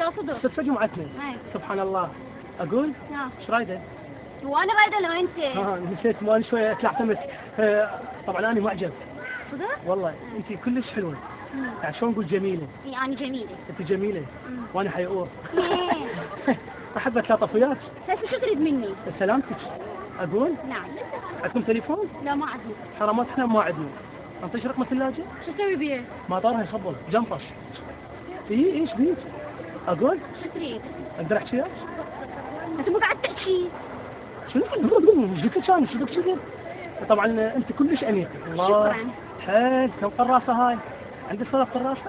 لا صدق. صدفة جمعتنا. سبحان الله. اقول ايش رايده؟ وانا رايده لو انت. نسيت ما شويه تعتمد. طبعا انا معجب. صدق؟ والله انت كلش حلوه. يعني شلون نقول جميله؟ انا جميله. انت جميله. وانا حيقور. احب ثلاث وياك. هسه شو تريد مني؟ سلامتك. اقول؟ نعم. عندكم تليفون؟ لا ما عندي. حرامات احنا ما عندنا. انطيش رقم الثلاجه؟ شو تسوي بيه؟ ما طارها يخبل جنطش. ايش بيك؟ اقول؟ شو تريد؟ اقدر احكي وياك؟ انت مو قاعد تحكي. شنو ايش قلت لك انا؟ شو بدك كذا؟ طبعا انت كلش انيق. شكرا. حيل كم قراصه هاي؟ عندك 3 قراصه؟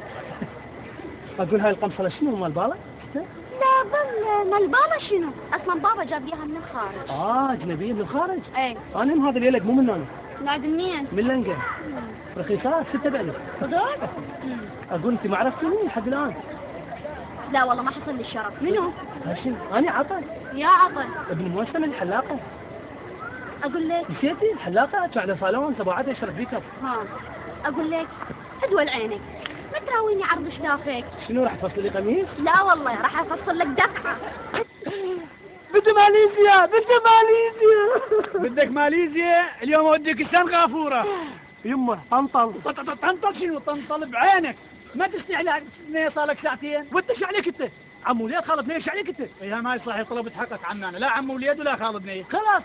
اقول هاي القمصه شنو مال بالا؟ لا بل مال بابا شنو؟ اصلا بابا جاب ليها من الخارج. اجنبيه من الخارج؟ ايه. انا من هذا اليلق مو من هنا. نادي منين؟ من لنقه. رخيصات 6 بألف. صدق؟ اقول انت ما عرفتني لحد الان. لا والله ما حصل لي الشرف. منو؟ هاشم انا عطا. يا عطا. ابن موسم الحلاقه. اقول لك. نسيتي الحلاقه قاعده صالون تبعتها يشرب بيك اب. اقول لك ادول عينك. ما تراويني عرض شلافك. شنو راح تفصل لي قميص؟ لا والله راح افصل لك دفعه. بدي ماليزيا. بدك ماليزيا؟ اليوم اوديك سنغافوره. يمه طنطل. طنطل شنو؟ طنطل بعينك. ما تستحي لك صار لك ساعتين. وانت ايش عليك انت؟ عمو وليد خالد بنيه ايش عليك انت؟ يا ما يصلح طلبت حقك عمي. انا لا عمو وليد ولا خالد بنيه. خلاص.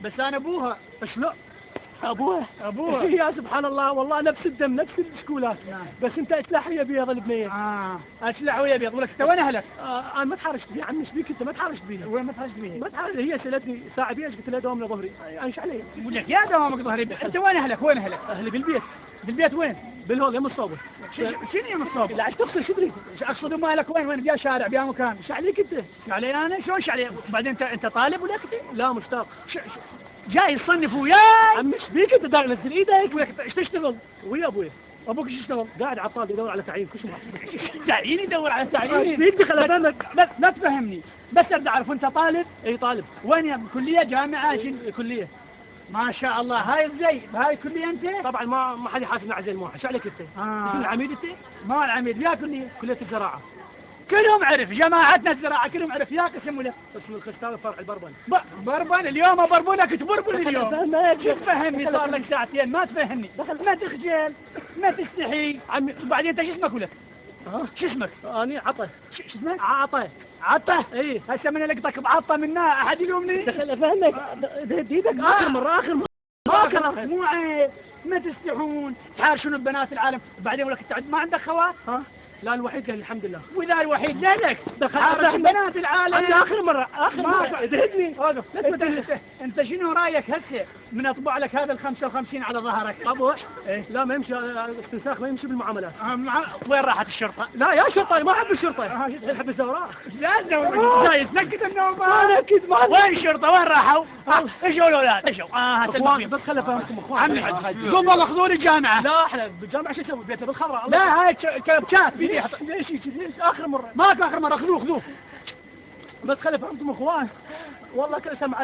بس انا ابوها. شلون؟ ابوها. يا سبحان الله والله نفس الدم نفس الشكولات. بس انت اسلحيه بيض البنيه. اسلح ويا بيض. ولك انت وين اهلك؟ انا ما تحرشت بيه عمي. ايش بيك انت؟ ما تحرشت بيه. وين ما تحرشت بيه؟ ما تحرشت. هي سالتني ساعه بيش قلت لها دوامنا ظهري. انا ايش علي؟ يقول لك يا دوامك ظهري. انت وين اهلك؟ وين اهلك؟ اهلي بالبيت. بالبيت وين؟ بالهول يم الصوبه. شنو يم الصوبه؟ لا تقصد شو تريد؟ اقصد مالك وين بيا شارع بيا مكان. ايش عليك انت؟ ايش علي انا؟ شلون ايش علي؟ وبعدين انت طالب ولا كنت؟ لا مشتاق. جاي تصنف وياي. عمي ايش بيك انت داعي نزل ايدك؟ ايش تشتغل؟ ويا ابويا. ابوك ايش يشتغل؟ قاعد عطال يدور على تعيين كل تعيين يدور على تعيين. ايش بيك دخل افهمك. لا تفهمني. بس اريد اعرف انت طالب؟ اي طالب. وين يا كليه جامعه؟ كليه. ما شاء الله. هاي زي هاي كليه انت؟ طبعا ما حد يحاسبنا على زي الموحد. ايش عليك انت؟ اسم العميد انت؟ ما العميد يا كليه الزراعه. كلهم عرف جماعتنا الزراعه كلهم عرف. يا قسم ولا قسم الخستان فرع البربن. بربن اليوم بربنك تبربن اليوم. شو تفهمني؟ صار لك ساعتين ما تفهمني. ما تخجل ما تستحي عمي. وبعدين انت شو اسمك ولك؟ شو اسمك؟ اني عطا. شو اسمك؟ عطا. اي هسه من لقطك بعطا منها احد يلومني؟ دخل افهمك. ايدك اخر مره. مو عيب. ما تستحون تحارشون ببنات العالم. وبعدين ولك ما عندك خوات؟ لا الوحيد قال الحمد لله. واذا الوحيد لك دخلت بنات العالم. انا اخر مره ما ادهدني. انت شنو رايك هسه من اطبع لك هذا ال 55 على ظهرك؟ طبع؟ لا ما يمشي. الاستنساخ ما يمشي بالمعاملات. وين راحت الشرطه؟ لا يا شرطه ما احب الشرطه. احب الزوراء. لا الزوراء جاي تنكت النوم. انا اكيد ما وين الشرطه؟ وين راحوا؟ ايش الاولاد؟ ايش اخوان بس خلي افهمكم اخوان. عمي قوم والله خذوني الجامعه. لا احنا بالجامعه شو اسوي؟ بيته بالخضراء. لا هاي كبشات ليش اخر مره؟ ماكو اخر مره. خذوه بس خلي افهمكم اخوان والله كل سمع